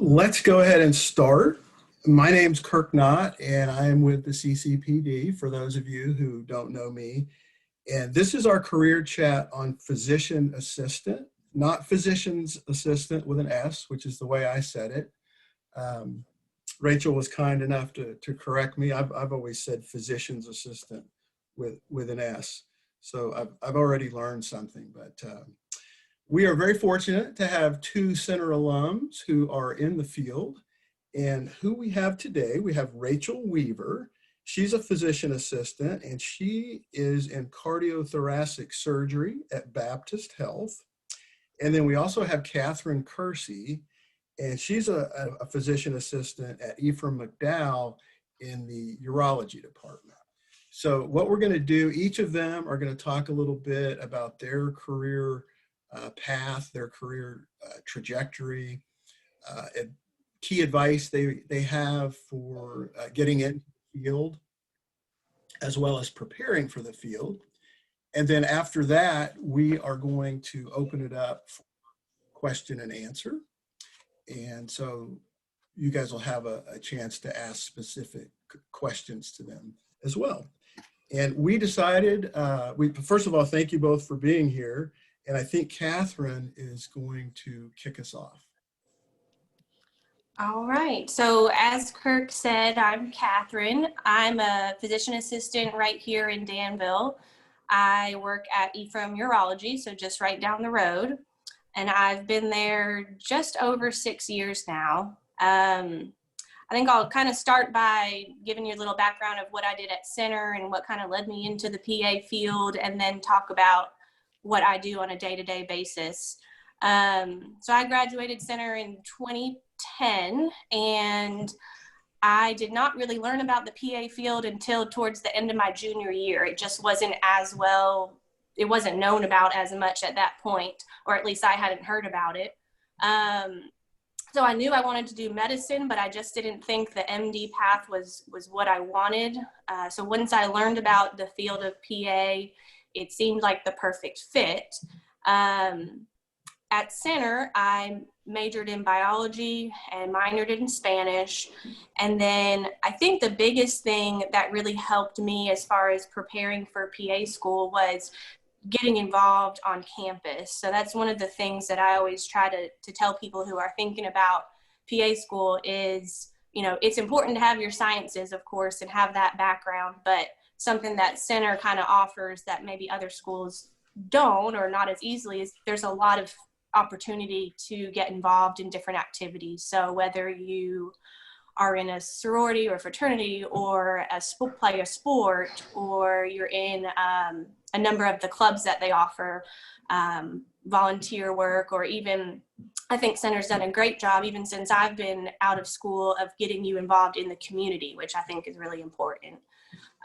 Let's go ahead and start. My name's Kirk Knott, and I am with the CCPD, for those of you who don't know me. And this is our career chat on physician assistant, not physician's assistant with an S, which is the way I said it. Rachel was kind enough to correct me. I've always said physician's assistant with an S. So I've already learned something, but we are very fortunate to have two center alums who are in the field. And who we have today, we have Rachel Weaver. She's a physician assistant, and she is in cardiothoracic surgery at Baptist Health. And then we also have Katherine Kersey, and she's a physician assistant at Ephraim McDowell in the urology department. So what we're going to do, each of them are going to talk a little bit about their career path, their career trajectory, and key advice they have for getting into the field, as well as preparing for the field. And then after that, we are going to open it up for question and answer. And so you guys will have a chance to ask specific questions to them as well. And we decided, first of all, thank you both for being here. And I think Katherine is going to kick us off. All right. So as Kirk said, I'm Katherine. I'm a physician assistant right here in Danville. I work at Ephraim Urology, so just right down the road. And I've been there just over 6 years now. I think I'll kind of start by giving you a little background of what I did at Center and what kind of led me into the PA field, and then talk about what I do on a day-to-day basis. So I graduated Center in 2010, and I did not really learn about the PA field until towards the end of my junior year. It just wasn't as well, it wasn't known about as much at that point, or at least I hadn't heard about it. So I knew I wanted to do medicine, but I just didn't think the MD path was what I wanted. So once I learned about the field of PA, it seemed like the perfect fit. At Center, I majored in biology and minored in Spanish. And then I think the biggest thing that really helped me as far as preparing for PA school was getting involved on campus. So that's one of the things that I always try to tell people who are thinking about PA school is, you know, it's important to have your sciences, of course, and have that background, but something that Center kind of offers that maybe other schools don't, or not as easily, is there's a lot of opportunity to get involved in different activities. So whether you are in a sorority or fraternity, or play a sport, or you're in a number of the clubs that they offer, volunteer work, or even, I think Center's done a great job, even since I've been out of school, of getting you involved in the community, which I think is really important.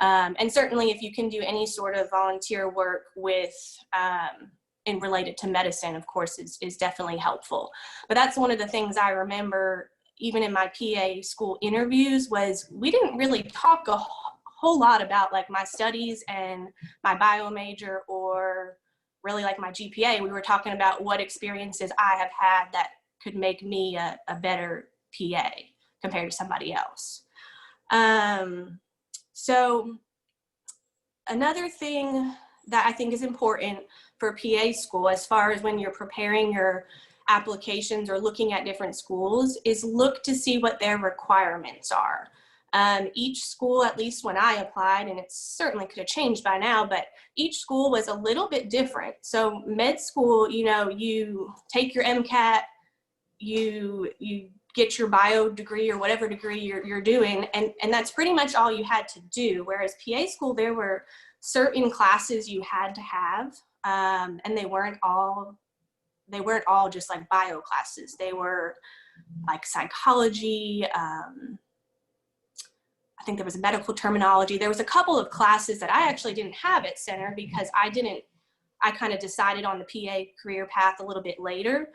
And certainly if you can do any sort of volunteer work with and related to medicine, of course, is definitely helpful. But that's one of the things I remember, even in my PA school interviews, was we didn't really talk a whole lot about like my studies and my bio major, or really like my GPA. We were talking about what experiences I have had that could make me a better PA compared to somebody else. So another thing that I think is important for PA school, as far as when you're preparing your applications or looking at different schools, is look to see what their requirements are. Each school, at least when I applied, and it certainly could have changed by now, but each school was a little bit different. So med school, you know, you take your MCAT, you get your bio degree or whatever degree you're doing, and that's pretty much all you had to do. Whereas PA school, there were certain classes you had to have, and they weren't all just like bio classes. They were like psychology, I think there was medical terminology. There was a couple of classes that I actually didn't have at Center because I kind of decided on the PA career path a little bit later.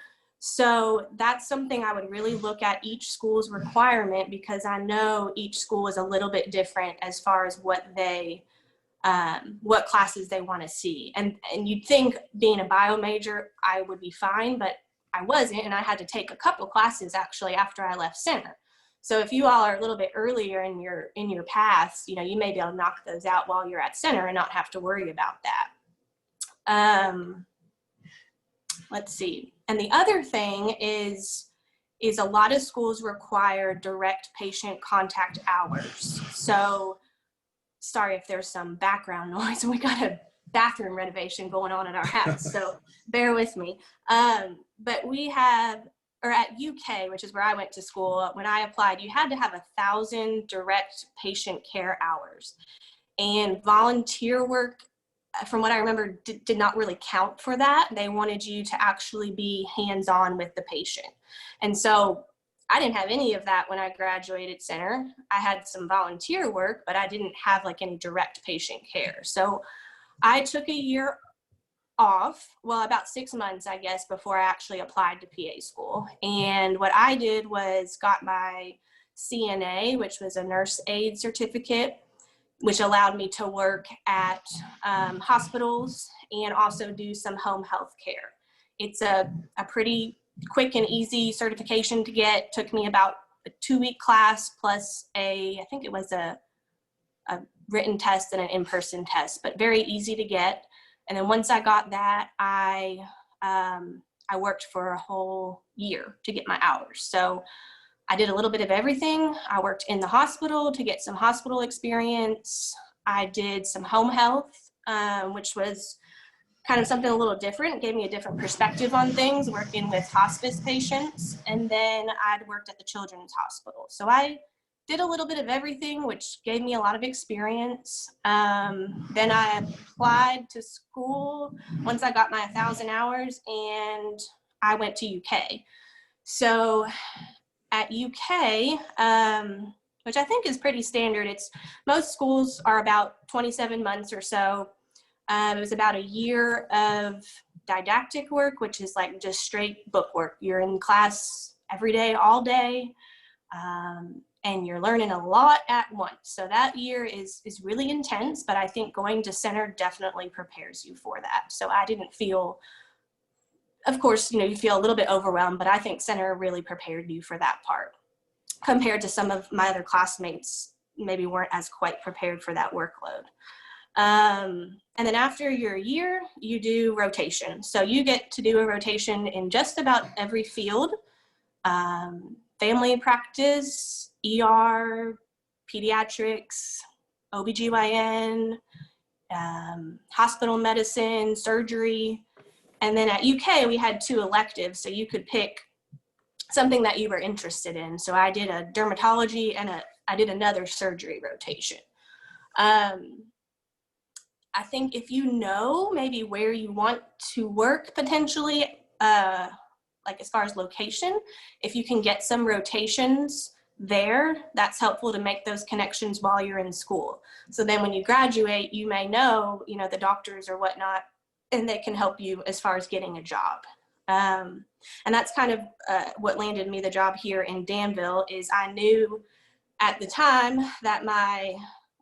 So that's something I would really look at each school's requirement, because I know each school is a little bit different as far as what classes they want to see. And you'd think being a bio major, I would be fine, but I wasn't, and I had to take a couple classes actually after I left center. So if you all are a little bit earlier in your paths, you know, you may be able to knock those out while you're at center and not have to worry about that. Let's see. And the other thing is a lot of schools require direct patient contact hours. So sorry if there's some background noise. We got a bathroom renovation going on at our house, so bear with me. But we have, or at UK, which is where I went to school, when I applied, you had to have 1,000 direct patient care hours. And volunteer work, from what I remember, did not really count for that. They wanted you to actually be hands-on with the patient. And so I didn't have any of that when I graduated center. I had some volunteer work, but I didn't have like any direct patient care. So I took a year off, well, about 6 months, I guess, before I actually applied to PA school. And what I did was got my CNA, which was a nurse aide certificate, which allowed me to work at hospitals and also do some home health care. It's a pretty quick and easy certification to get. Took me about a 2-week class plus I think it was a written test and an in-person test, but very easy to get. And then once I got that, I worked for a whole year to get my hours. So I did a little bit of everything. I worked in the hospital to get some hospital experience. I did some home health, which was kind of something a little different. It gave me a different perspective on things, working with hospice patients. And then I'd worked at the children's hospital. So I did a little bit of everything, which gave me a lot of experience. Then I applied to school once I got my 1,000 hours, and I went to UK. So at UK, which I think is pretty standard, most schools are about 27 months or so. It was about a year of didactic work, which is like just straight book work. You're in class every day, all day, and you're learning a lot at once. So that year is really intense, but I think going to center definitely prepares you for that. So I didn't feel, of course, you know, you feel a little bit overwhelmed, but I think center really prepared you for that part, compared to some of my other classmates maybe weren't as quite prepared for that workload. And then after your year, you do rotation. So you get to do a rotation in just about every field, family practice, ER, pediatrics, OBGYN, hospital medicine, surgery. And then at UK, we had 2 electives, so you could pick something that you were interested in. So I did a dermatology and I did another surgery rotation. I think if you know maybe where you want to work potentially, like as far as location, if you can get some rotations there, that's helpful to make those connections while you're in school. So then when you graduate, you may know, you know, the doctors or whatnot, and they can help you as far as getting a job. And that's kind of what landed me the job here in Danville. Is I knew at the time that my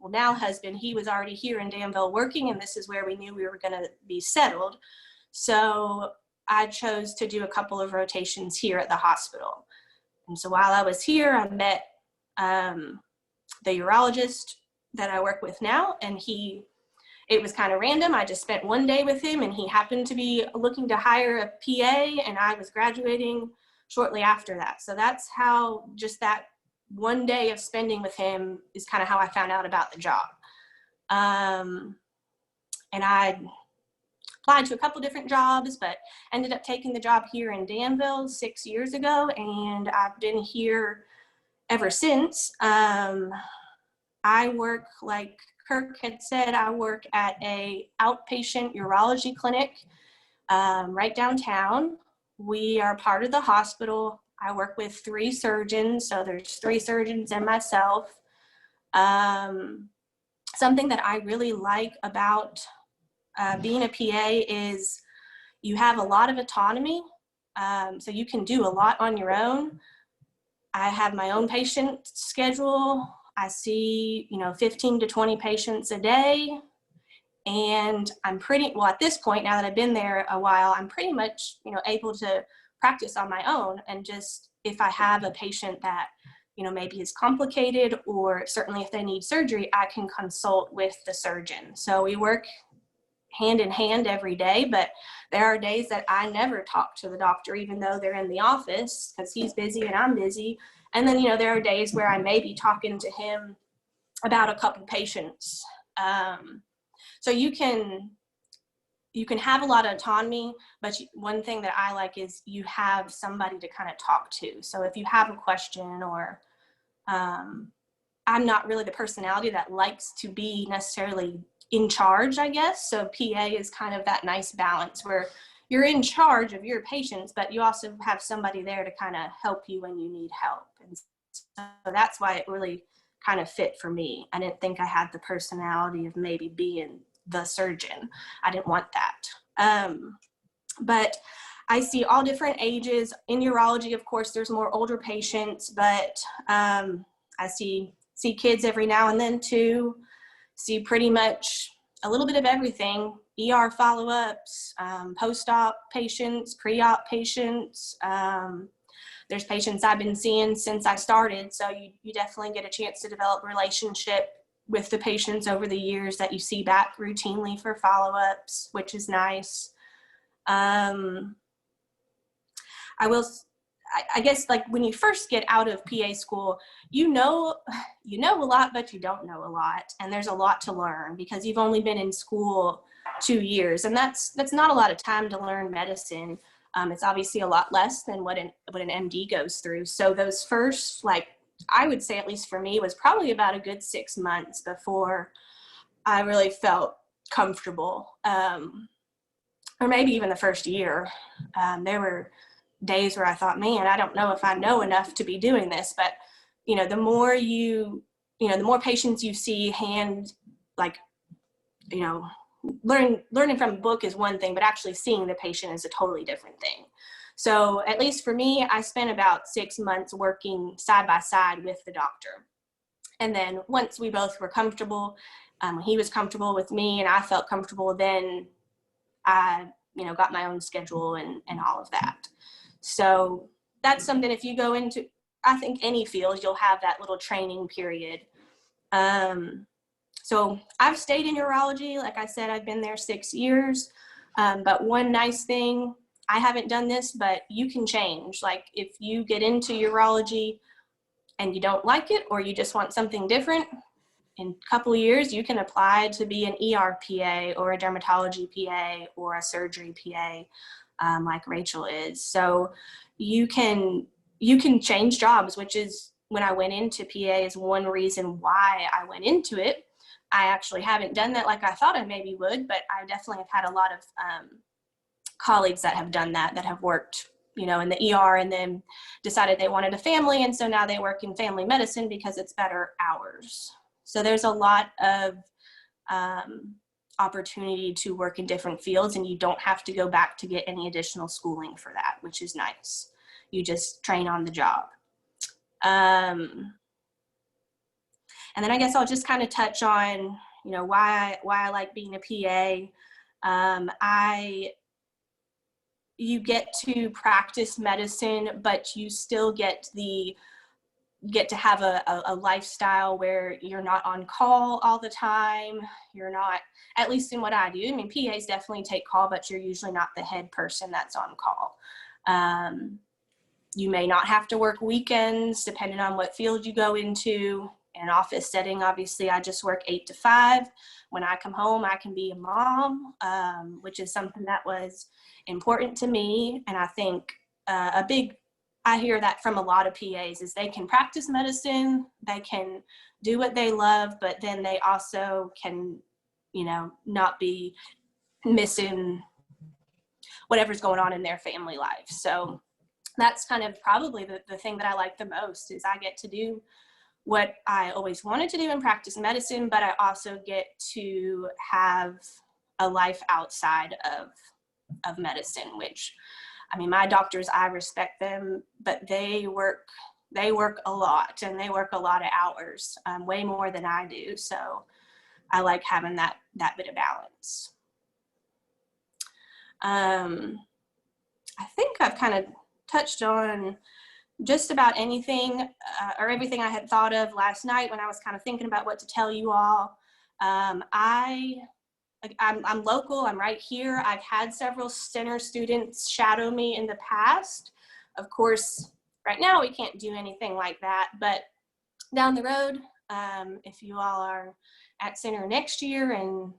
now husband, he was already here in Danville working, and this is where we knew we were going to be settled. So I chose to do a couple of rotations here at the hospital. And so while I was here, I met the urologist that I work with now, and it was kind of random. I just spent one day with him, and he happened to be looking to hire a PA, and I was graduating shortly after that. So that's how just that one day of spending with him is kind of how I found out about the job. And I applied to a couple different jobs, but ended up taking the job here in Danville 6 years ago, and I've been here ever since. I work, like Kirk had said, I work at a outpatient urology clinic right downtown. We are part of the hospital. I work with 3 surgeons, so there's 3 surgeons and myself. Something that I really like about being a PA is you have a lot of autonomy, so you can do a lot on your own. I have my own patient schedule. I see, 15 to 20 patients a day. And I'm at this point, now that I've been there a while, I'm pretty much, able to practice on my own. And just if I have a patient that, maybe is complicated, or certainly if they need surgery, I can consult with the surgeon. So we work hand in hand every day, but there are days that I never talk to the doctor, even though they're in the office, because he's busy and I'm busy. And then, there are days where I may be talking to him about a couple patients. So you can have a lot of autonomy, but one thing that I like is you have somebody to kind of talk to. So if you have a question, or I'm not really the personality that likes to be necessarily in charge, I guess. So PA is kind of that nice balance where you're in charge of your patients, but you also have somebody there to kind of help you when you need help. And so that's why it really kind of fit for me. I didn't think I had the personality of maybe being the surgeon. I didn't want that. But I see all different ages. In urology, of course, there's more older patients, but I see kids every now and then too. See pretty much a little bit of everything. ER follow-ups, post-op patients, pre-op patients. There's patients I've been seeing since I started, so you definitely get a chance to develop a relationship with the patients over the years that you see back routinely for follow-ups, which is nice. I guess, like, when you first get out of PA school, you know a lot, but you don't know a lot. And there's a lot to learn because you've only been in school 2 years. And that's not a lot of time to learn medicine. It's obviously a lot less than what an MD goes through. So those first, I would say, at least for me, was probably about a good 6 months before I really felt comfortable. Or maybe even the first year. There were days where I thought, man, I don't know if I know enough to be doing this. But, the more the more patients you see learning from a book is one thing, but actually seeing the patient is a totally different thing. So at least for me, I spent about 6 months working side by side with the doctor. And then once we both were comfortable, he was comfortable with me and I felt comfortable, then I, got my own schedule and all of that. So that's something, if you go into, I think, any field, you'll have that little training period. So I've stayed in urology. Like I said, I've been there 6 years. But one nice thing, I haven't done this, but you can change. Like, if you get into urology and you don't like it, or you just want something different, in a couple of years, you can apply to be an ER PA or a dermatology PA or a surgery PA, like Rachel is. So you can change jobs, which is, when I went into PA, is one reason why I went into it. I actually haven't done that like I thought I maybe would, but I definitely have had a lot of colleagues that have done that have worked, in the ER and then decided they wanted a family. And so now they work in family medicine because it's better hours. So there's a lot of opportunity to work in different fields, and you don't have to go back to get any additional schooling for that, which is nice. You just train on the job. And then I guess I'll just kind of touch on, why I like being a PA. You get to practice medicine, but you still get to have a lifestyle where you're not on call all the time. You're not, at least in what I do. I mean, PAs definitely take call, but you're usually not the head person that's on call. You may not have to work weekends, depending on what field you go into. In an office setting, obviously, I just work 8 to 5. When I come home, I can be a mom, which is something that was important to me. And I think I hear that from a lot of PAs, is they can practice medicine, they can do what they love, but then they also can, not be missing whatever's going on in their family life. So that's kind of probably the thing that I like the most, is I get to do what I always wanted to do and practice medicine, but I also get to have a life outside of medicine, which, I mean, my doctors, I respect them, but they work a lot, and they work a lot of hours, way more than I do. So I like having that bit of balance. I think I've kind of touched on just about anything or everything I had thought of last night when I was kind of thinking about what to tell you all. I'm local, I'm right here. I've had several center students shadow me in the past. Of course, right now we can't do anything like that, but down the road, if you all are at center next year and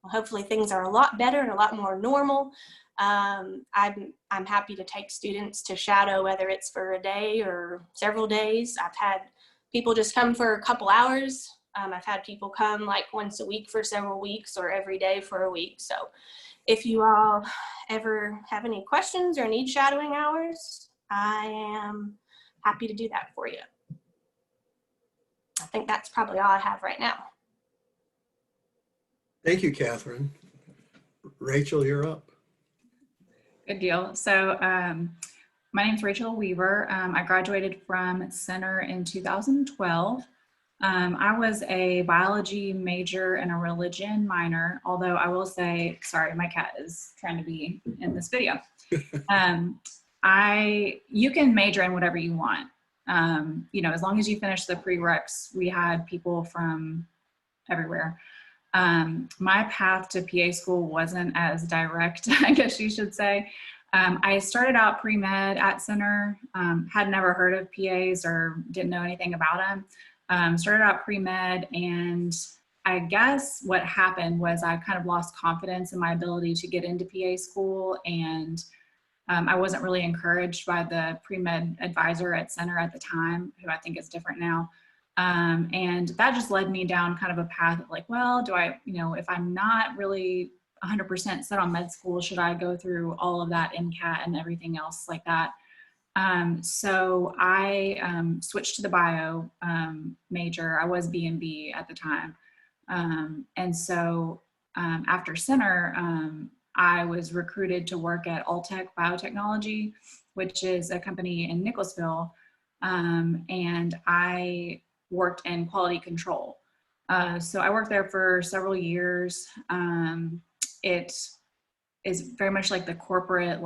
hopefully things are a lot better and a lot more normal, I'm happy to take students to shadow, whether it's for a day or several days. I've had people just come for a couple hours. I've had people come like once a week for several weeks or every day for a week. So if you all ever have any questions or need shadowing hours, I am happy to do that for you. I think that's probably all I have right now. Thank you, Katherine. Rachel, you're up. Good deal. So my name's Rachel Weaver. I graduated from Center in 2012. I was a biology major and a religion minor, although I will say, sorry, my cat is trying to be in this video. You can major in whatever you want. As long as you finish the prereqs, we had people from everywhere. My path to PA school wasn't as direct, I guess you should say. I started out pre-med at Center, had never heard of PAs or didn't know anything about them. Started out pre-med, and I guess what happened was I kind of lost confidence in my ability to get into PA school, and I wasn't really encouraged by the pre-med advisor at Center at the time, who I think is different now. And that just led me down kind of a path of like, well, do I, if I'm not really 100% set on med school, should I go through all of that MCAT and everything else like that? So I switched to the bio major. I was B&B at the time. And so after Center, I was recruited to work at Alltech Biotechnology, which is a company in Nicholasville. And I worked in quality control. So I worked there for several years. It is very much like the corporate,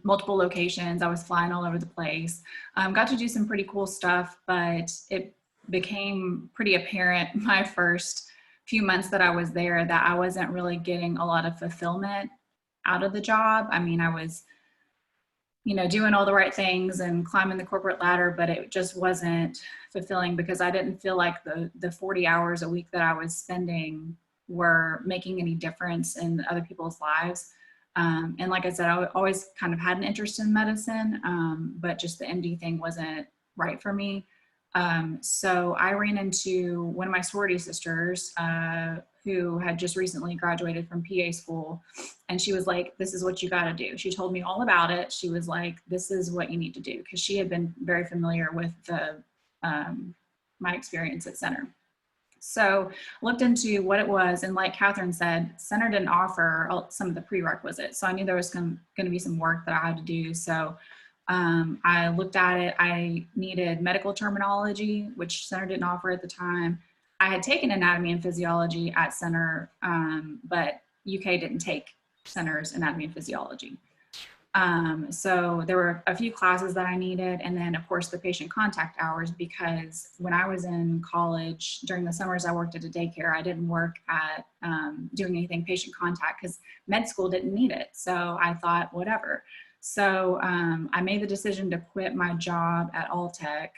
multiple locations. I was flying all over the place. Got to do some pretty cool stuff, but it became pretty apparent my first few months that I was there that I wasn't really getting a lot of fulfillment out of the job. I mean, I was, doing all the right things and climbing the corporate ladder, but it just wasn't fulfilling because I didn't feel like the 40 hours a week that I was spending were making any difference in other people's lives. And like I said, I always kind of had an interest in medicine, but just the MD thing wasn't right for me. So I ran into one of my sorority sisters who had just recently graduated from PA school. And she was like, this is what you got to do. She told me all about it. She was like, this is what you need to do. Because she had been very familiar with my experience at Center. So looked into what it was. And like Katherine said, Center didn't offer some of the prerequisites. So I knew there was going to be some work that I had to do. So I looked at it. I needed medical terminology, which Center didn't offer at the time. I had taken anatomy and physiology at Center, but UK didn't take Center's anatomy and physiology. So there were a few classes that I needed, and then of course the patient contact hours, because when I was in college, during the summers I worked at a daycare. I didn't work at doing anything patient contact because med school didn't need it. So I thought, whatever. So I made the decision to quit my job at Alltech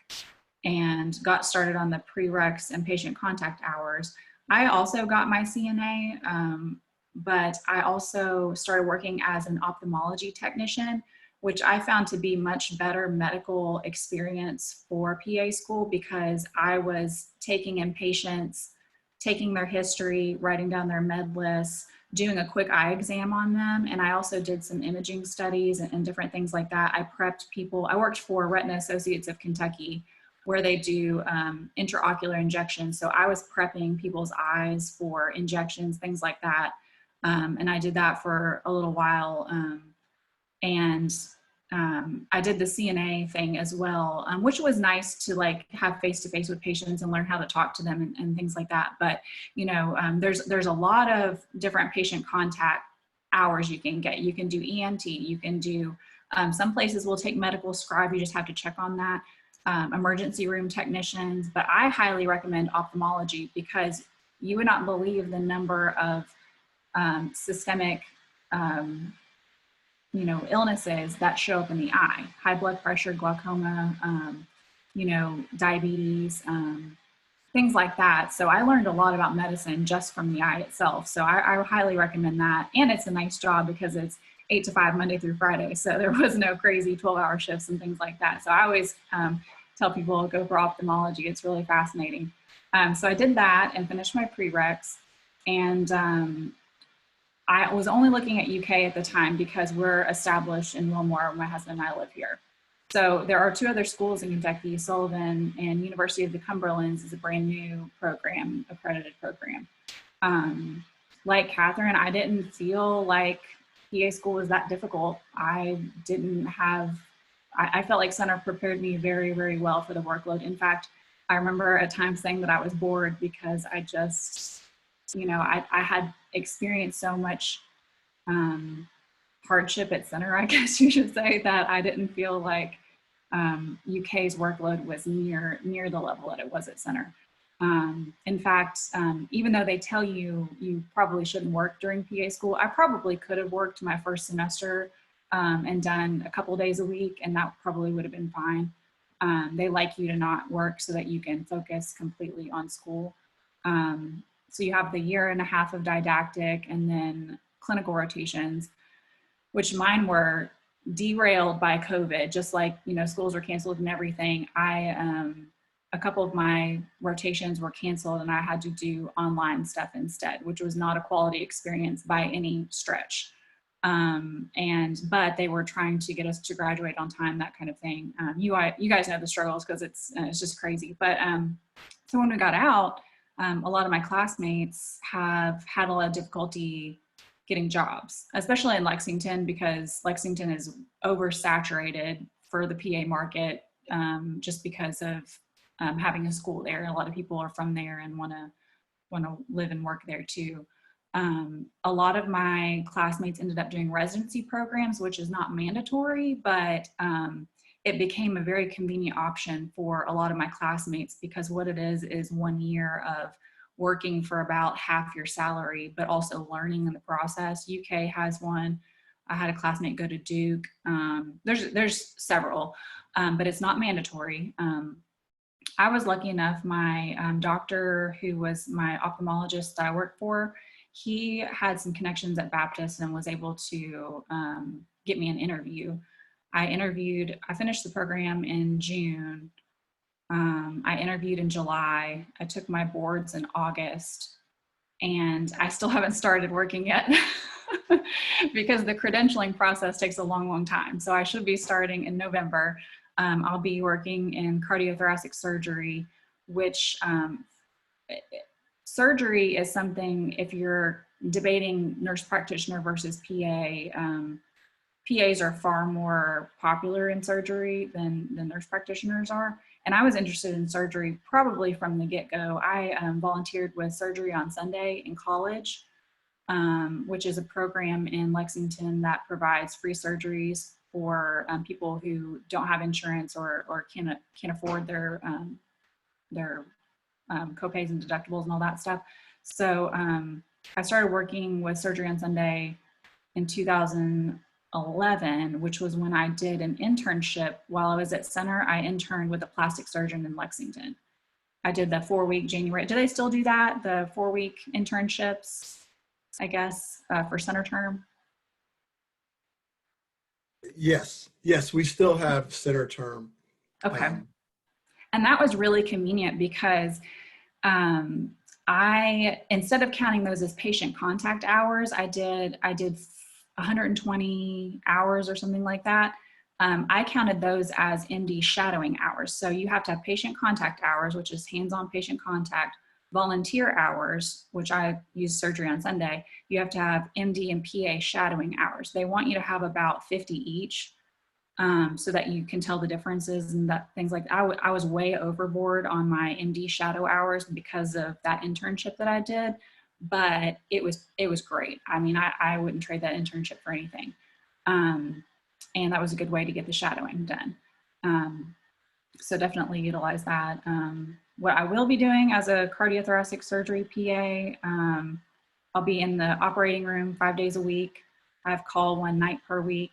and got started on the prereqs and patient contact hours. I also got my CNA, but I also started working as an ophthalmology technician, which I found to be much better medical experience for PA school because I was taking in patients, taking their history, writing down their med lists, doing a quick eye exam on them. And I also did some imaging studies and different things like that. I prepped people. I worked for Retina Associates of Kentucky, where they do intraocular injections. So I was prepping people's eyes for injections, things like that. And I did that for a little while. I did the CNA thing as well, which was nice to like have face-to-face with patients and learn how to talk to them and things like that. But, there's a lot of different patient contact hours you can get. You can do ENT, you can do Some places will take medical scribe. You just have to check on that. Emergency room technicians, but I highly recommend ophthalmology because you would not believe the number of systemic, illnesses that show up in the eye: high blood pressure, glaucoma, diabetes, things like that. So I learned a lot about medicine just from the eye itself. So I highly recommend that. And it's a nice job because it's 8 to 5, Monday through Friday. So there was no crazy 12-hour shifts and things like that. So I always tell people, go for ophthalmology. It's really fascinating. So I did that and finished my prereqs. And I was only looking at UK at the time because we're established in Wilmore. My husband and I live here. So there are 2 other schools in Kentucky, Sullivan and University of the Cumberlands is a brand new program, accredited program. Like Katherine, I didn't feel like PA school was that difficult. I felt like center prepared me very, very well for the workload. In fact, I remember at times saying that I was bored because I just, I had experienced so much hardship at center, I guess you should say, that I didn't feel like UK's workload was near the level that it was at center. In fact, even though they tell you probably shouldn't work during PA school, I probably could have worked my first semester and done a couple days a week, and that probably would have been fine. They like you to not work so that you can focus completely on school. So you have the 1.5 years of didactic and then clinical rotations, which mine were derailed by COVID, just like, schools were canceled and everything. A couple of my rotations were canceled and I had to do online stuff instead, which was not a quality experience by any stretch. But they were trying to get us to graduate on time, that kind of thing. You guys know the struggles because it's just crazy. But so when we got out, a lot of my classmates have had a lot of difficulty getting jobs, especially in Lexington, because Lexington is oversaturated for the PA market, just because of having a school there. A lot of people are from there and want to live and work there too. A lot of my classmates ended up doing residency programs, which is not mandatory, but it became a very convenient option for a lot of my classmates, because what it is 1 year of working for about half your salary, but also learning in the process. UK has one. I had a classmate go to Duke. There's several, but it's not mandatory. I was lucky enough, my doctor, who was my ophthalmologist that I worked for, he had some connections at Baptist and was able to get me an interview. I finished the program in June. I interviewed in July. I took my boards in August, and I still haven't started working yet because the credentialing process takes a long, long time. So I should be starting in November. I'll be working in cardiothoracic surgery, which surgery is something, if you're debating nurse practitioner versus PA, PAs are far more popular in surgery than nurse practitioners are. And I was interested in surgery probably from the get-go. I volunteered with Surgery on Sunday in college, which is a program in Lexington that provides free surgeries for people who don't have insurance or can't afford their copays and deductibles and all that stuff. So I started working with Surgery on Sunday in 2011, which was when I did an internship while I was at center. I interned with a plastic surgeon in Lexington. I did the 4-week January. Do they still do that? The 4-week internships, I guess, for center term? Yes, we still have center term. Okay. And that was really convenient because instead of counting those as patient contact hours, I did 120 hours or something like that. I counted those as MD shadowing hours. So you have to have patient contact hours, which is hands-on patient contact, volunteer hours, which I use Surgery on Sunday. You have to have MD and PA shadowing hours. They want you to have about 50 each, so that you can tell the differences and that things like that. I was way overboard on my MD shadow hours because of that internship that I did, but it was great. I mean, I wouldn't trade that internship for anything. And that was a good way to get the shadowing done. So definitely utilize that. What I will be doing as a cardiothoracic surgery PA, I'll be in the operating room 5 days a week. I have call 1 night per week,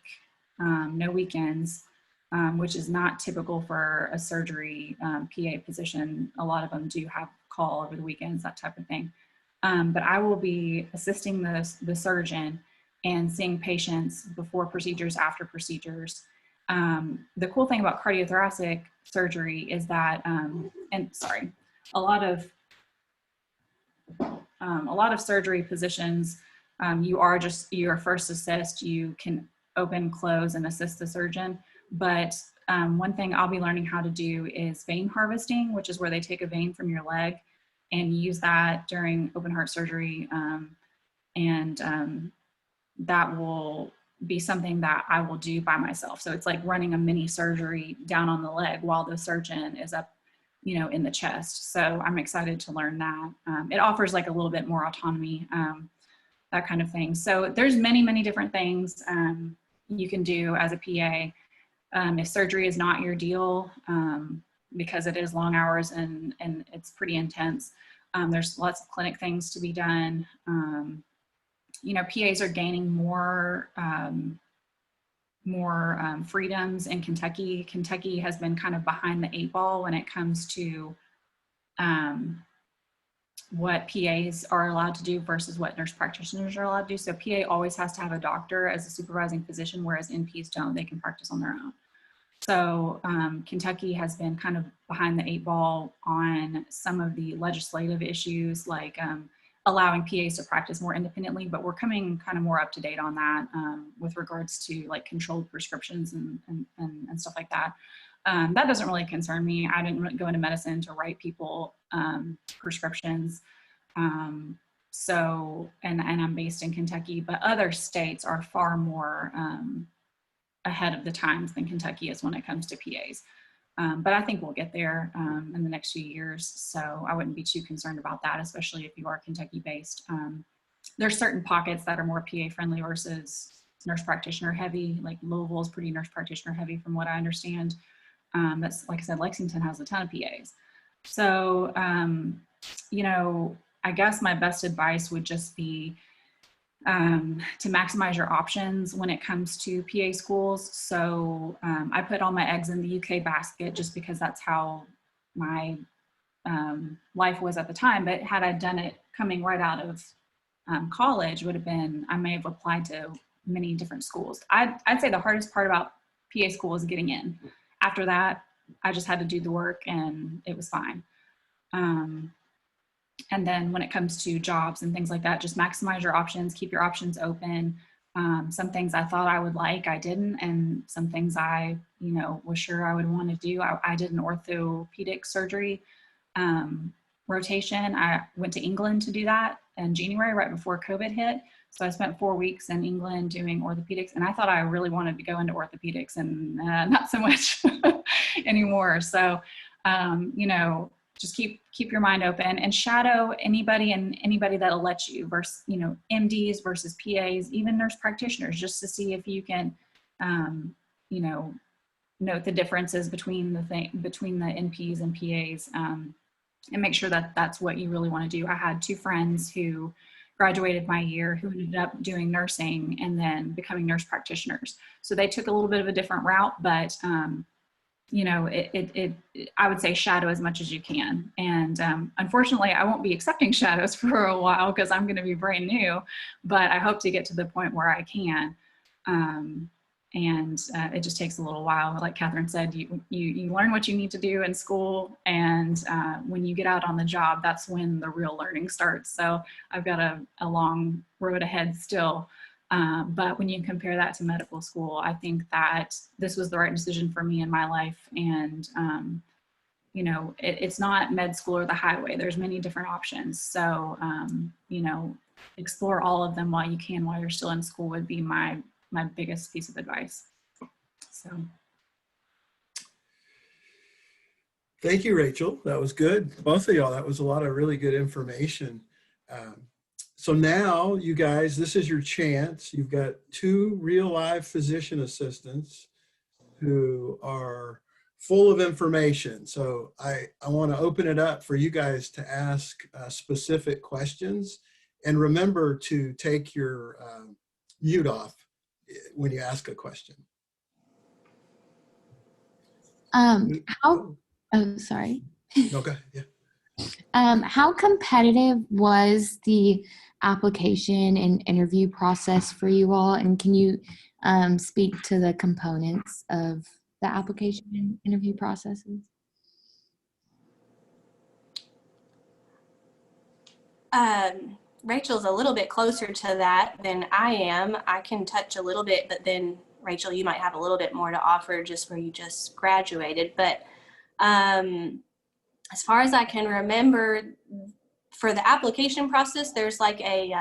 no weekends, which is not typical for a surgery PA position. A lot of them do have call over the weekends, that type of thing. But I will be assisting the surgeon and seeing patients before procedures, after procedures. The cool thing about cardiothoracic surgery is that, a lot of surgery positions, you are first assist. You can open, close, and assist the surgeon. But one thing I'll be learning how to do is vein harvesting, which is where they take a vein from your leg and use that during open heart surgery. That will be something that I will do by myself. So it's like running a mini surgery down on the leg while the surgeon is up, in the chest. So I'm excited to learn that. It offers like a little bit more autonomy, that kind of thing. So there's many, many different things you can do as a PA. If surgery is not your deal, because it is long hours and it's pretty intense, there's lots of clinic things to be done. PAs are gaining more freedoms in Kentucky. Kentucky has been kind of behind the 8 ball when it comes to what PAs are allowed to do versus what nurse practitioners are allowed to do. So PA always has to have a doctor as a supervising physician, whereas NPs don't. They can practice on their own. So Kentucky has been kind of behind the 8 ball on some of the legislative issues, like allowing PAs to practice more independently, but we're coming kind of more up to date on that with regards to like controlled prescriptions and stuff like that. That doesn't really concern me. I didn't go into medicine to write people prescriptions. So, and I'm based in Kentucky, but other states are far more ahead of the times than Kentucky is when it comes to PAs. But I think we'll get there in the next few years. So I wouldn't be too concerned about that, especially if you are Kentucky based. There's certain pockets that are more PA friendly versus nurse practitioner heavy. Like Louisville is pretty nurse practitioner heavy from what I understand. That's, like I said, Lexington has a ton of PAs. So, I guess my best advice would just be to maximize your options when it comes to PA schools. So I put all my eggs in the UK basket just because that's how my life was at the time. But had I done it coming right out of college, would have been, I may have applied to many different schools. I'd say the hardest part about PA school is getting in. After that, I just had to do the work and it was fine. And then when it comes to jobs and things like that, just maximize your options, keep your options open. Some things I thought I would like, I didn't. And some things I, was sure I would want to do. I did an orthopedic surgery rotation. I went to England to do that in January, right before COVID hit. So I spent 4 weeks in England doing orthopedics, and I thought I really wanted to go into orthopedics, and not so much anymore. So, just keep your mind open and shadow anybody that'll let you versus, MDs versus PAs, even nurse practitioners, just to see if you can, note the differences between the NPs and PAs, and make sure that that's what you really want to do. I had 2 friends who graduated my year who ended up doing nursing and then becoming nurse practitioners. So they took a little bit of a different route, but I would say shadow as much as you can. And unfortunately, I won't be accepting shadows for a while because I'm going to be brand new, but I hope to get to the point where I can. It just takes a little while. Like Katherine said, you learn what you need to do in school, and when you get out on the job, that's when the real learning starts. So I've got a long road ahead still. But when you compare that to medical school, I think that this was the right decision for me in my life. And, it's not med school or the highway. There's many different options. So, explore all of them while you can, while you're still in school, would be my biggest piece of advice. So. Thank you, Rachel. That was good. Both of y'all, that was a lot of really good information. So now, you guys, this is your chance. You've got two real live physician assistants who are full of information. So I want to open it up for you guys to ask specific questions. And remember to take your mute off when you ask a question. Sorry. Okay, yeah. How competitive was the application and interview process for you all? And can you speak to the components of the application and interview processes? Rachel's a little bit closer to that than I am. I can touch a little bit, but then Rachel, you might have a little bit more to offer just where you just graduated. But as far as I can remember, for the application process, there's like a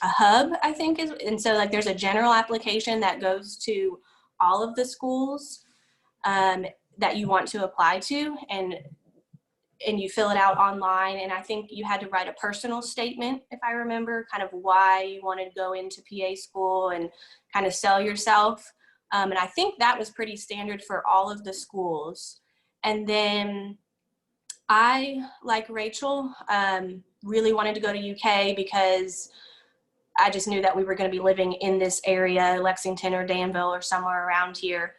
hub, I think, and so like there's a general application that goes to all of the schools that you want to apply to, and you fill it out online. And I think you had to write a personal statement, if I remember, kind of why you wanted to go into PA school and kind of sell yourself. And I think that was pretty standard for all of the schools. And then I, like Rachel, really wanted to go to UK because I just knew that we were going to be living in this area, Lexington or Danville or somewhere around here.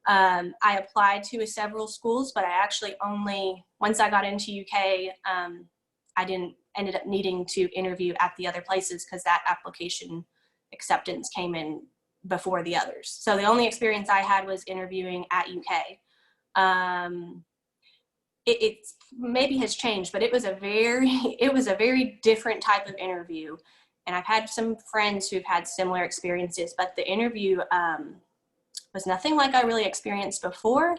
I applied to several schools, but I actually only, once I got into UK, I ended up needing to interview at the other places because that application acceptance came in before the others. So the only experience I had was interviewing at UK. It maybe has changed, but it was a very different type of interview. And I've had some friends who've had similar experiences, but the interview was nothing like I really experienced before.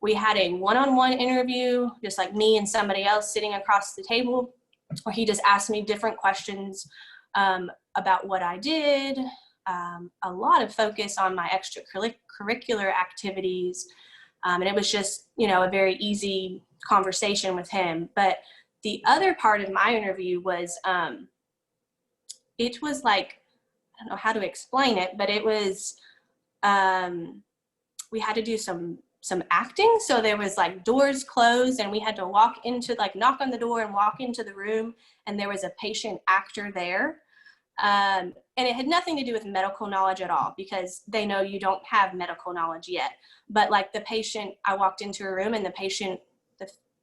We had a one-on-one interview, just like me and somebody else sitting across the table, where he just asked me different questions about what I did, a lot of focus on my extracurricular activities. And it was just, a very easy conversation with him. But the other part of my interview was, it was like, I don't know how to explain it, but it was, we had to do some acting. So there was like doors closed and we had to knock on the door and walk into the room, and there was a patient actor there. And it had nothing to do with medical knowledge at all, because they know you don't have medical knowledge yet. But like the patient, I walked into a room and the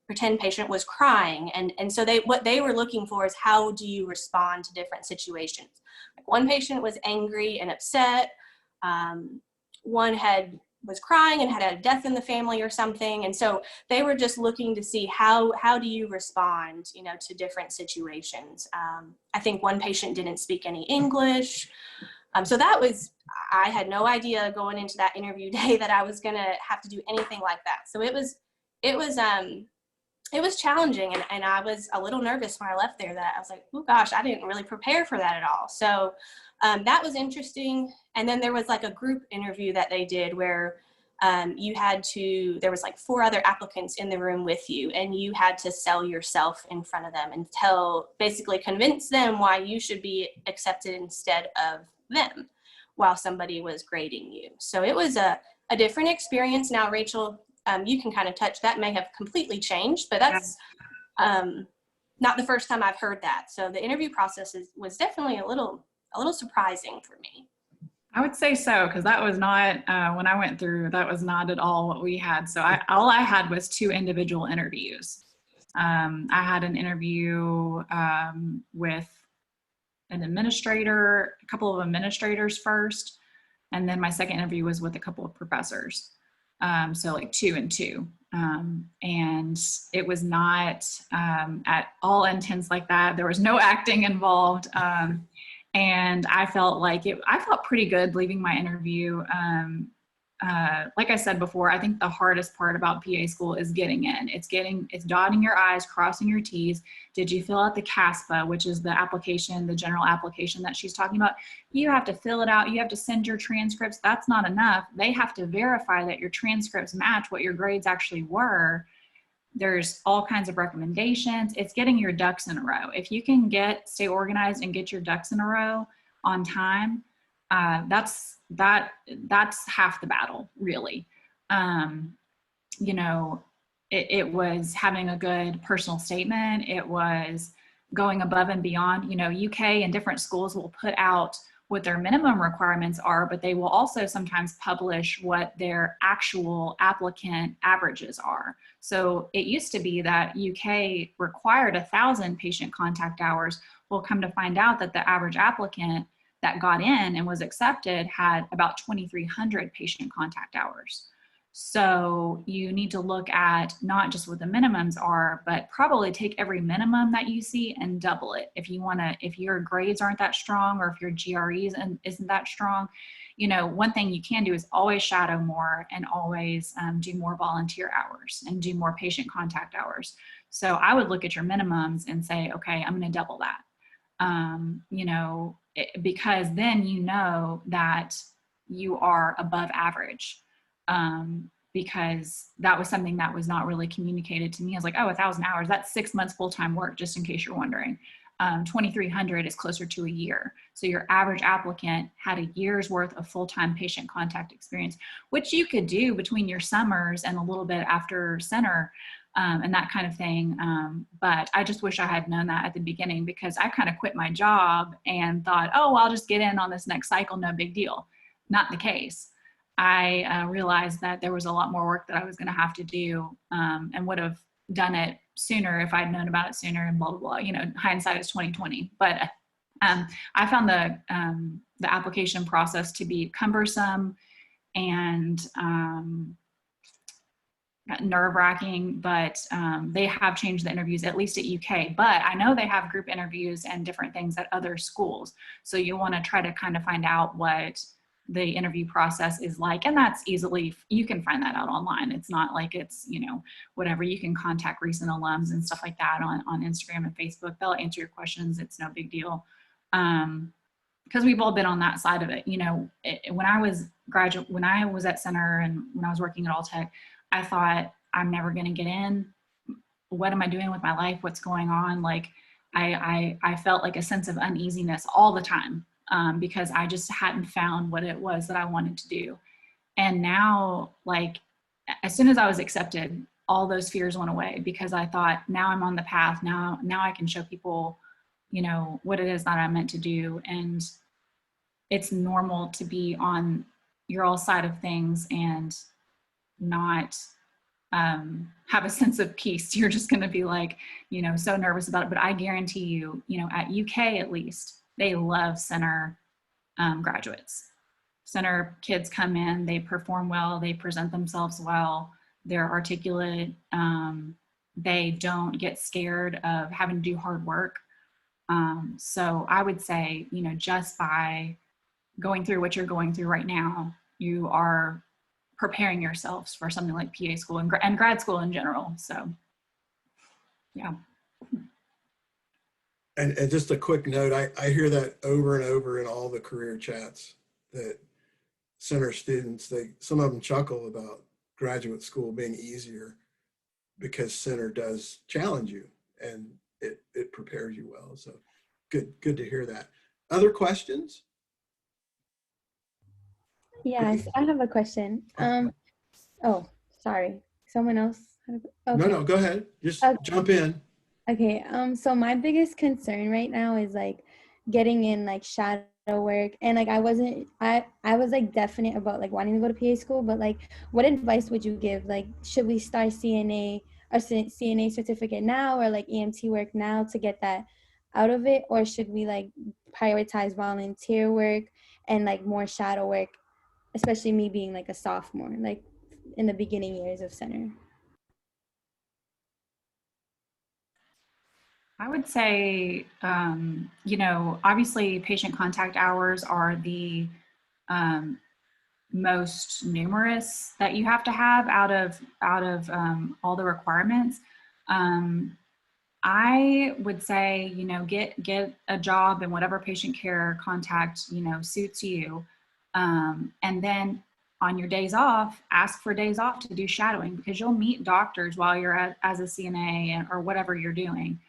pretend patient was crying. And so what they were looking for is, how do you respond to different situations? Like one patient was angry and upset. One was crying and had a death in the family or something. And so they were just looking to see how do you respond, to different situations. I think one patient didn't speak any English. So I had no idea going into that interview day that I was going to have to do anything like that. So it was challenging, and I was a little nervous when I left there, that I was like, oh gosh, I didn't really prepare for that at all. So that was interesting. And then there was like a group interview that they did where there was like 4 other applicants in the room with you, and you had to sell yourself in front of them and basically convince them why you should be accepted instead of them while somebody was grading you. So it was a different experience. Now, Rachel, you can kind of touch, that may have completely changed, but that's not the first time I've heard that. So the interview process was definitely a little surprising for me. I would say so, because that was not, when I went through, that was not at all what we had. So all I had was 2 individual interviews. I had an interview with an administrator, a couple of administrators first, and then my second interview was with a couple of professors. So like 2 and 2. And it was not at all intense like that. There was no acting involved. And I felt pretty good leaving my interview. Like I said before, I think the hardest part about PA school is getting in. It's dotting your I's, crossing your T's. Did you fill out the CASPA, which is the application, the general application that she's talking about? You have to fill it out. You have to send your transcripts. That's not enough. They have to verify that your transcripts match what your grades actually were. There's all kinds of recommendations. It's getting your ducks in a row. If you can stay organized and get your ducks in a row on time, that's half the battle, really. You know, it was having a good personal statement. It was going above and beyond. You know, UK and different schools will put out what their minimum requirements are, but they will also sometimes publish what their actual applicant averages are. So it used to be that UK required 1,000 patient contact hours. We'll come to find out that the average applicant that got in and was accepted had about 2,300 patient contact hours. So you need to look at not just what the minimums are, but probably take every minimum that you see and double it. If you want to, if your grades aren't that strong, or if your GREs isn't that strong, you know, one thing you can do is always shadow more and always do more volunteer hours and do more patient contact hours. So I would look at your minimums and say, okay, I'm going to double that. You know, because then you know that you are above average. Because that was something that was not really communicated to me. I was like, oh, 1,000 hours, that's 6 months full-time work, just in case you're wondering. 2,300 is closer to a year. So your average applicant had a year's worth of full-time patient contact experience, which you could do between your summers and a little bit after center, and that kind of thing. But I just wish I had known that at the beginning, because I kind of quit my job and thought, oh, I'll just get in on this next cycle, no big deal. Not the case. I realized that there was a lot more work that I was going to have to do, and would have done it sooner if I'd known about it sooner, and blah, blah, blah. You know, hindsight is 2020. But I found the application process to be cumbersome and nerve-wracking, but they have changed the interviews, at least at UK. But I know they have group interviews and different things at other schools. So you want to try to kind of find out what the interview process is like, and that's easily, you can find that out online. It's not like it's, you know, whatever. You can contact recent alums and stuff like that on Instagram and Facebook. They'll answer your questions. It's no big deal, because we've all been on that side of it. You know, when I was at center and when I was working at Alltech, I thought, I'm never going to get in. What am I doing with my life? What's going on? Like, I felt like a sense of uneasiness all the time. Because I just hadn't found what it was that I wanted to do. And now, like, as soon as I was accepted, all those fears went away, because I thought, now I'm on the path. Now I can show people, you know, what it is that I'm meant to do. And it's normal to be on your all side of things and not have a sense of peace. You're just going to be like, you know, so nervous about it. But I guarantee you, you know, at UK at least, they love center graduates. Center kids come in, they perform well, they present themselves well, they're articulate, they don't get scared of having to do hard work. So I would say, you know, just by going through what you're going through right now, you are preparing yourselves for something like PA school and grad school in general. So, yeah. And just a quick note, I hear that over and over in all the career chats, that center students, some of them chuckle about graduate school being easier because center does challenge you and it prepares you well. So good to hear that. Other questions? Yes, I have a question. Oh, sorry. Someone else? Okay. No, go ahead. Just jump in. Okay, so my biggest concern right now is like getting in like shadow work, and like I was like definite about like wanting to go to PA school, but like what advice would you give? Like, should we start CNA certificate now, or like EMT work now to get that out of it, or should we like prioritize volunteer work and like more shadow work, especially me being like a sophomore, like in the beginning years of center? I would say, you know, obviously patient contact hours are the most numerous that you have to have out of all the requirements. I would say, you know, get a job in whatever patient care contact, you know, suits you. And then on your days off, ask for days off to do shadowing, because you'll meet doctors while you're as a CNA or whatever you're doing.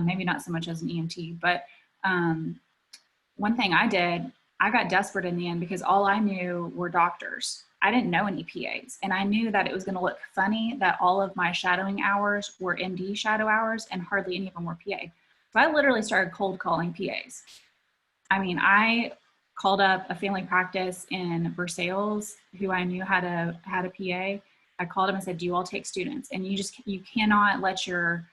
Maybe not so much as an EMT, but one thing I did, I got desperate in the end because all I knew were doctors. I didn't know any PAs, and I knew that it was going to look funny that all of my shadowing hours were MD shadow hours and hardly any of them were PA. So I literally started cold calling PAs. I mean, I called up a family practice in Versailles who I knew had a PA. I called them and said, "Do you all take students?" And you cannot let your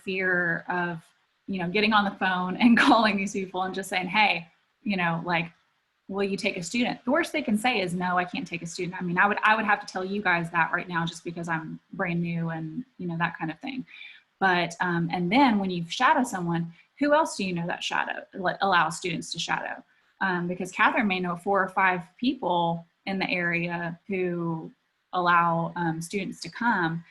fear of, getting on the phone and calling these people and just saying, "Hey, like, will you take a student?" The worst they can say is, "No, I can't take a student." I mean, I would have to tell you guys that right now just because I'm brand new and, that kind of thing. But, and then when you shadow someone, who else do you know that allow students to shadow? Because Katherine may know 4 or 5 people in the area who allow students to come.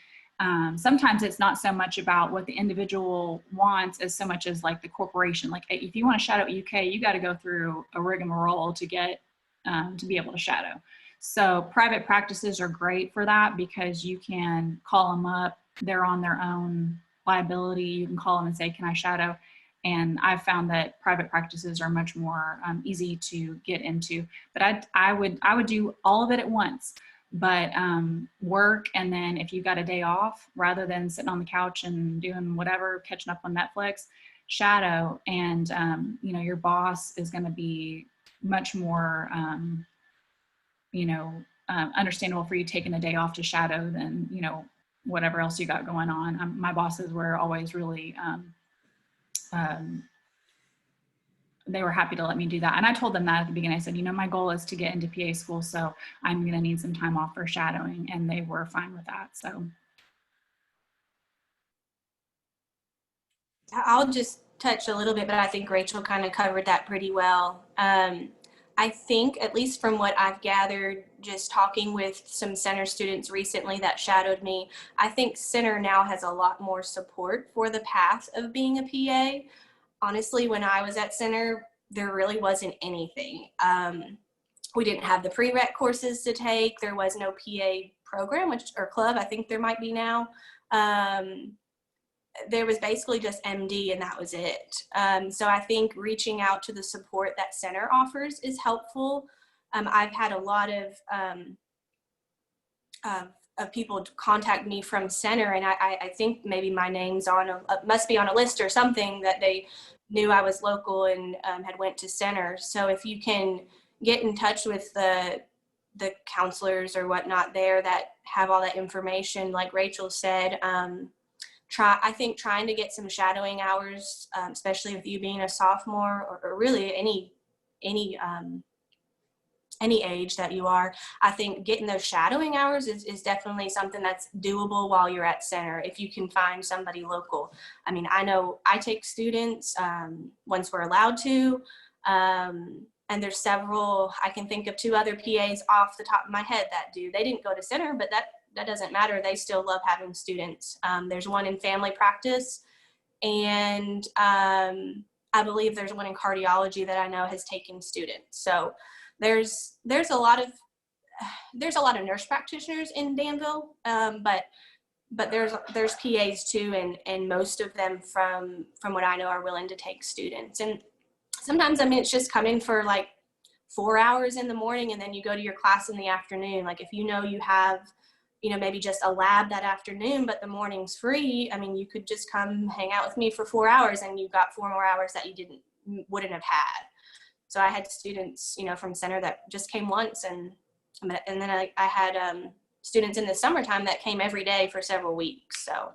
Sometimes it's not so much about what the individual wants as so much as like the corporation. Like if you want to shadow at UK, you got to go through a rigmarole to get to be able to shadow. So private practices are great for that because you can call them up. They're on their own liability. You can call them and say, "Can I shadow?" And I've found that private practices are much more easy to get into. But I would do all of it at once. But work, and then if you've got a day off, rather than sitting on the couch and doing whatever, catching up on Netflix, shadow. And your boss is going to be much more understandable for you taking a day off to shadow than whatever else you got going on. My bosses were always really they were happy to let me do that. And I told them that at the beginning. I said, my goal is to get into PA school, so I'm going to need some time off for shadowing. And they were fine with that. So I'll just touch a little bit, but I think Rachel kind of covered that pretty well. I think, at least from what I've gathered, just talking with some center students recently that shadowed me, I think center now has a lot more support for the path of being a PA. Honestly, when I was at center, there really wasn't anything. We didn't have the prereq courses to take. There was no PA program or club. I think there might be now. There was basically just MD and that was it. So I think reaching out to the support that center offers is helpful. I've had a lot of people contact me from center, and I think maybe my name's must be on a list or something that they knew I was local and had went to center. So if you can get in touch with the counselors or whatnot there that have all that information, like Rachel said, I think trying to get some shadowing hours, especially with you being a sophomore or really any age that you are, I think getting those shadowing hours is definitely something that's doable while you're at center if you can find somebody local. I mean, I know I take students once we're allowed to, and there's several, I can think of 2 other PAs off the top of my head that do. They didn't go to center, but that doesn't matter. They still love having students. There's one in family practice, and I believe there's one in cardiology that I know has taken students. So there's a lot of nurse practitioners in Danville, but there's PAs too, and most of them from what I know are willing to take students. And sometimes, I mean, it's just coming for like 4 hours in the morning and then you go to your class in the afternoon. Like if you have maybe just a lab that afternoon, but the morning's free, I mean, you could just come hang out with me for 4 hours and you've got 4 more hours that you wouldn't have had. So I had students, from center that just came once, and then I had students in the summertime that came every day for several weeks. So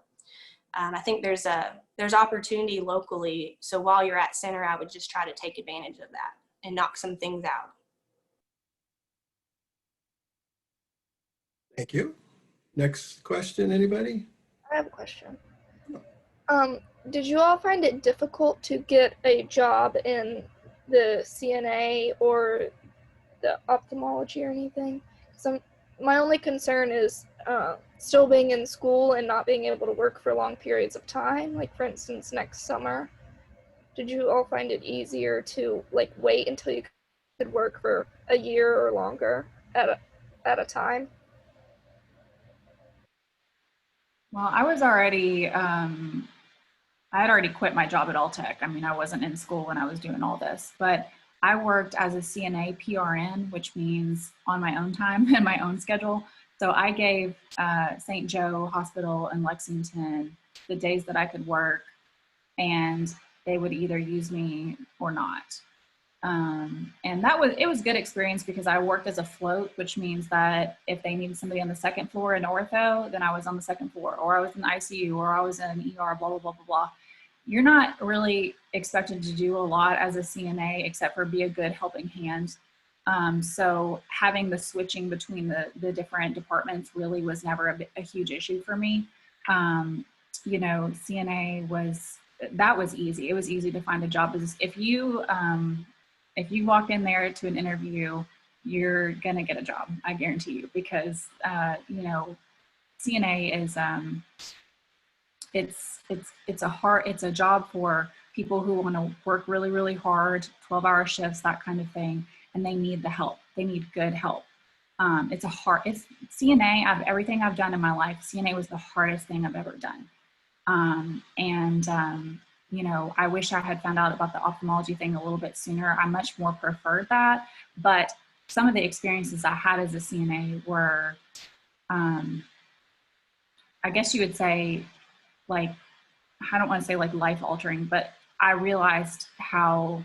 I think there's opportunity locally. So while you're at center, I would just try to take advantage of that and knock some things out. Thank you. Next question, anybody? I have a question. Did you all find it difficult to get a job in the CNA or the ophthalmology or anything? My only concern is still being in school and not being able to work for long periods of time. Like for instance, next summer, did you all find it easier to wait until you could work for a year or longer at at a time? Well, I was already, I had already quit my job at Alltech. I mean, I wasn't in school when I was doing all this, but I worked as a CNA PRN, which means on my own time and my own schedule. So I gave St. Joe Hospital in Lexington the days that I could work, and they would either use me or not. And it was good experience because I worked as a float, which means that if they needed somebody on the second floor in ortho, then I was on the second floor, or I was in the ICU, or I was in ER, blah, blah, blah, blah, blah. You're not really expected to do a lot as a CNA except for be a good helping hand. So having the switching between the different departments really was never a huge issue for me. You know, CNA that was easy. It was easy to find a job. If you walk in there to an interview, you're gonna get a job, I guarantee you, because you know, CNA is it's a job for people who want to work really, really hard, 12-hour shifts, that kind of thing, and they need the help. They need good help. It's CNA. Everything I've done in my life, CNA was the hardest thing I've ever done. You know, I wish I had found out about the ophthalmology thing a little bit sooner. I much more preferred that, but some of the experiences I had as a CNA were, I guess you would say, like, I don't want to say like life altering, but I realized how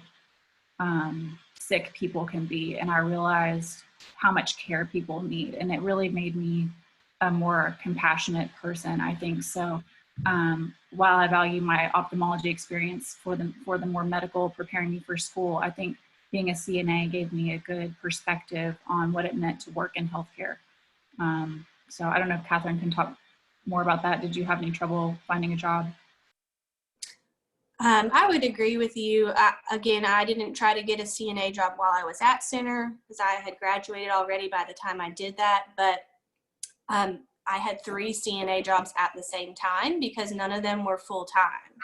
sick people can be, and I realized how much care people need, and it really made me a more compassionate person, I think. So while I value my ophthalmology experience for the more medical, preparing me for school, I think being a CNA gave me a good perspective on what it meant to work in healthcare. So I don't know if Katherine can talk more about that. Did you have any trouble finding a job? I would agree with you. Again, I didn't try to get a CNA job while I was at center because I had graduated already by the time I did that. But I had 3 CNA jobs at the same time because none of them were full-time.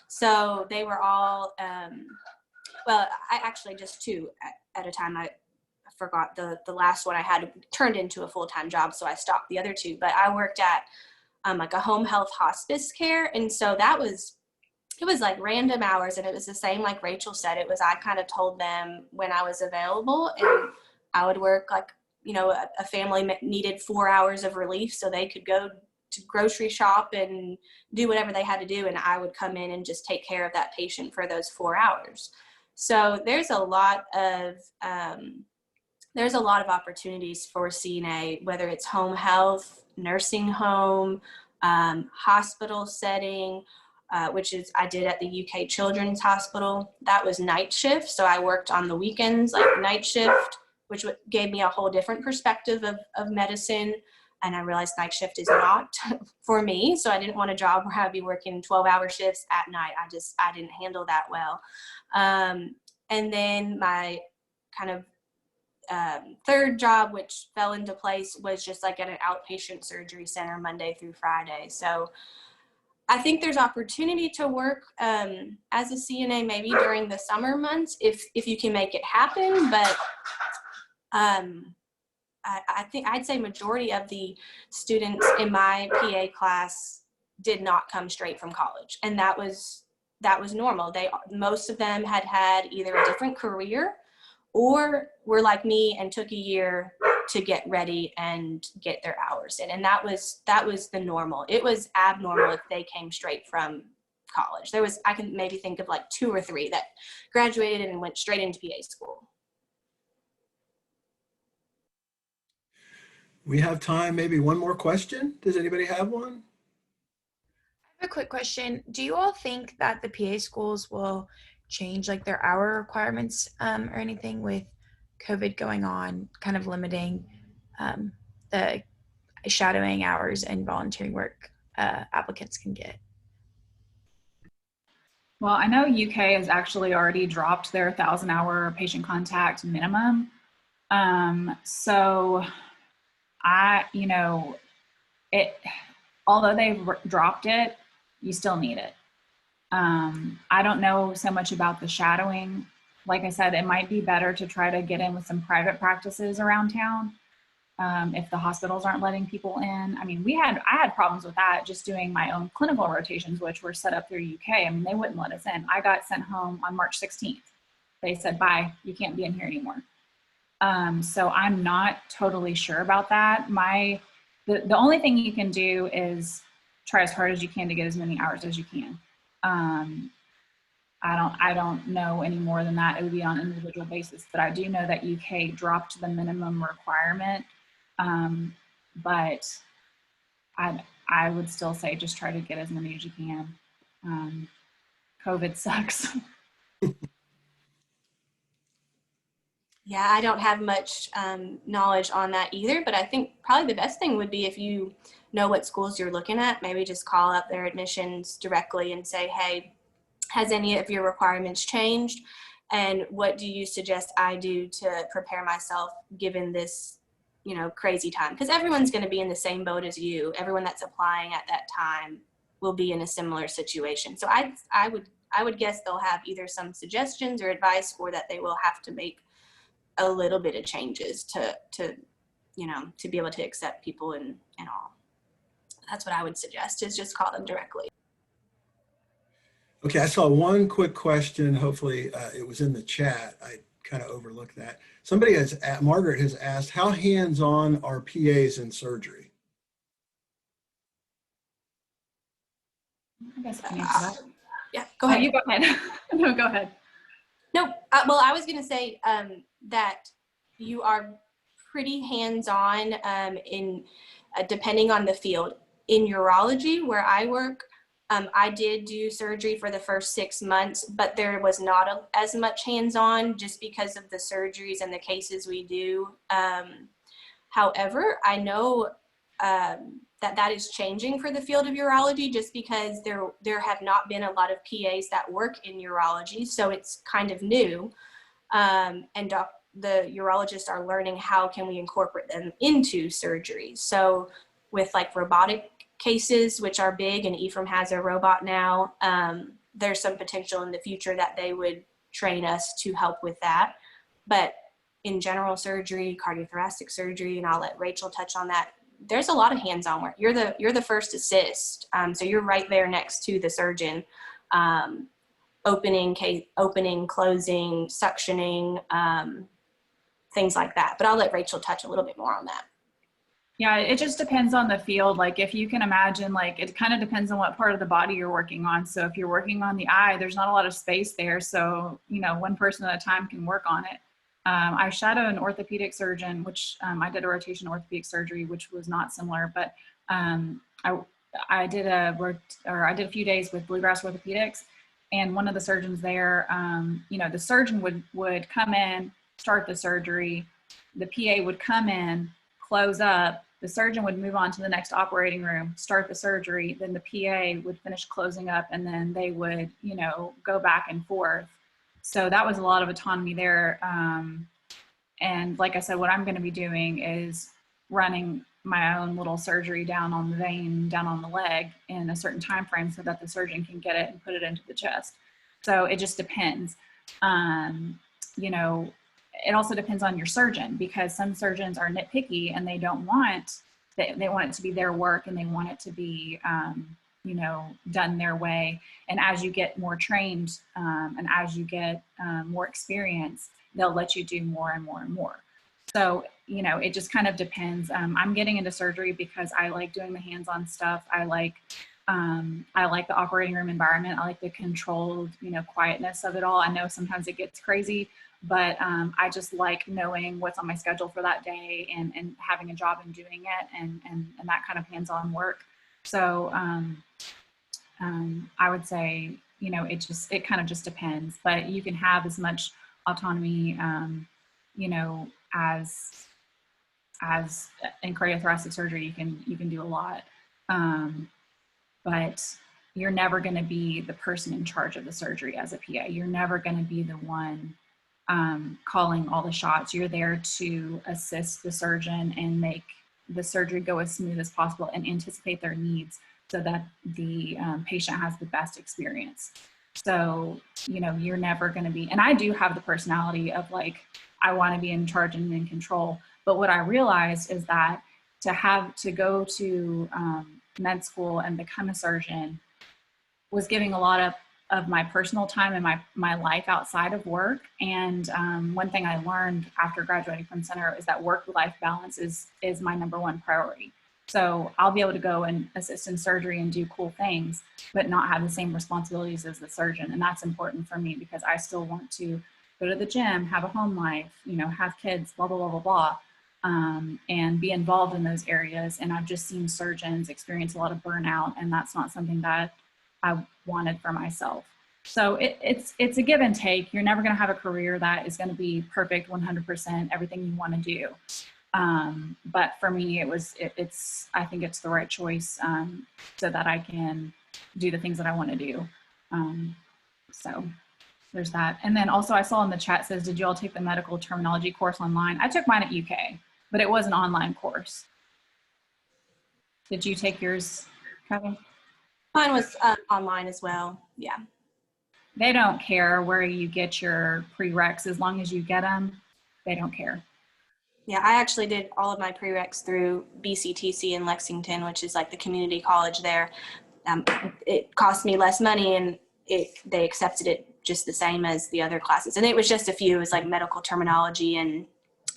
So they were all, well, I actually just 2 at a time. I forgot the last one I had turned into a full-time job, so I stopped the other 2. But I worked at like a home health hospice care, and so it was like random hours, and it was the same like Rachel said. It was, I kind of told them when I was available, and I would work like, you know, a family needed 4 hours of relief so they could go to grocery shop and do whatever they had to do, and I would come in and just take care of that patient for those 4 hours. So there's a lot of opportunities for CNA, whether it's home health, nursing home, hospital setting, which is I did at the UK Children's Hospital. That was night shift, so I worked on the weekends, like night shift, which gave me a whole different perspective of medicine. And I realized night shift is not for me. So I didn't want a job where I'd be working 12-hour shifts at night. I didn't handle that well. And then my kind of third job, which fell into place, was just like at an outpatient surgery center Monday through Friday. So I think there's opportunity to work as a CNA maybe during the summer months if you can make it happen. But I think I'd say majority of the students in my PA class did not come straight from college, and that was normal. Most of them had either a different career or were like me and took a year to get ready and get their hours in, and that was the normal. It was abnormal if they came straight from college. I can maybe think of like 2 or 3 that graduated and went straight into PA school. We have time, maybe one more question. Does anybody have one? I have a quick question. Do you all think that the PA schools will change like their hour requirements or anything with COVID going on, kind of limiting the shadowing hours and volunteering work applicants can get? Well, I know UK has actually already dropped their 1,000-hour patient contact minimum. So although they've dropped it, you still need it. I don't know so much about the shadowing. Like I said, it might be better to try to get in with some private practices around town. if the hospitals aren't letting people in. I mean, I had problems with that just doing my own clinical rotations, which were set up through UK. I mean, they wouldn't let us in. I got sent home on March 16th. They said, bye, you can't be in here anymore. So I'm not totally sure about that. The only thing you can do is try as hard as you can to get as many hours as you can. I don't know any more than that. It would be on an individual basis, but I do know that UK dropped the minimum requirement. But I would still say just try to get as many as you can. COVID sucks. Yeah, I don't have much knowledge on that either, but I think probably the best thing would be if you know what schools you're looking at, maybe just call up their admissions directly and say, hey, has any of your requirements changed? And what do you suggest I do to prepare myself given this, crazy time? Because everyone's going to be in the same boat as you. Everyone that's applying at that time will be in a similar situation. So I would guess they'll have either some suggestions or advice, or that they will have to make a little bit of changes to be able to accept people and all. That's what I would suggest, is just call them directly. Okay, I saw one quick question. Hopefully it was in the chat. I kind of overlooked that. Margaret has asked, how hands-on are PAs in surgery? I guess I can answer that. Yeah, go ahead. You go ahead. No, go ahead. No, well, I was going to say that you are pretty hands-on in depending on the field. In urology, where I work, I did do surgery for the first 6 months, but there was not as much hands-on just because of the surgeries and the cases we do. However, I know that is changing for the field of urology, just because there have not been a lot of PAs that work in urology, so it's kind of new. And the urologists are learning how can we incorporate them into surgery. So with like robotic cases, which are big, and Ephraim has a robot now, there's some potential in the future that they would train us to help with that. But in general surgery, cardiothoracic surgery, and I'll let Rachel touch on that, there's a lot of hands-on work. You're the first assist, so you're right there next to the surgeon, opening, closing, suctioning, things like that. But I'll let Rachel touch a little bit more on that. Yeah, it just depends on the field. Like if you can imagine, like it kind of depends on what part of the body you're working on. So if you're working on the eye, there's not a lot of space there. So, one person at a time can work on it. I shadowed an orthopedic surgeon, which I did a rotation orthopedic surgery, which was not similar, but I did a few days with Bluegrass Orthopedics, and one of the surgeons there, the surgeon would come in, start the surgery, the PA would come in, close up, the surgeon would move on to the next operating room, start the surgery, then the PA would finish closing up, and then they would, go back and forth. So that was a lot of autonomy there. And like I said, what I'm going to be doing is running my own little surgery down on the vein, down on the leg in a certain time frame so that the surgeon can get it and put it into the chest. So it just depends. It also depends on your surgeon, because some surgeons are nitpicky and they don't want, they want it to be their work, and they want it to be, done their way. And as you get more trained and as you get more experience, they'll let you do more and more and more. So, it just kind of depends. I'm getting into surgery because I like doing the hands-on stuff. I like the operating room environment. I like the controlled, quietness of it all. I know sometimes it gets crazy, but I just like knowing what's on my schedule for that day and having a job and doing it and that kind of hands-on work. So I would say, it kind of just depends, but you can have as much autonomy, as in cardiothoracic surgery, you can do a lot. But you're never going to be the person in charge of the surgery as a PA. You're never going to be the one calling all the shots. You're there to assist the surgeon and make the surgery go as smooth as possible and anticipate their needs so that the patient has the best experience. So, you're never going to be, and I do have the personality of like, I want to be in charge and in control, But what I realized is that to go to med school and become a surgeon was giving a lot of my personal time and my life outside of work. And one thing I learned after graduating from center is that work-life balance is my number one priority. So I'll be able to go and assist in surgery and do cool things, but not have the same responsibilities as the surgeon. And that's important for me because I still want to go to the gym, have a home life, have kids, blah, blah, blah, blah, blah. And be involved in those areas. And I've just seen surgeons experience a lot of burnout, and that's not something that I wanted for myself. So it's a give and take. You're never going to have a career that is going to be perfect 100%, everything you want to do. But for me, I think it's the right choice so that I can do the things that I want to do. So there's that. And then also I saw in the chat says, did you all take the medical terminology course online? I took mine at UK, but it was an online course. Did you take yours, Kevin? Mine was online as well. Yeah. They don't care where you get your prereqs as long as you get them. They don't care. Yeah, I actually did all of my prereqs through BCTC in Lexington, which is like the community college there. It cost me less money, and they accepted it just the same as the other classes. And it was just a few. It was like medical terminology and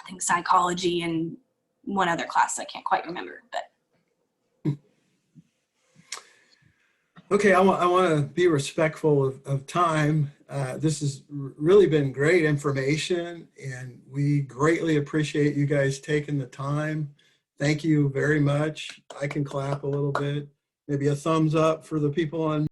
I think psychology and one other class I can't quite remember. But Okay, I want to be respectful of time. This has really been great information, and we greatly appreciate you guys taking the time. Thank you very much. I can clap a little bit. Maybe a thumbs up for the people on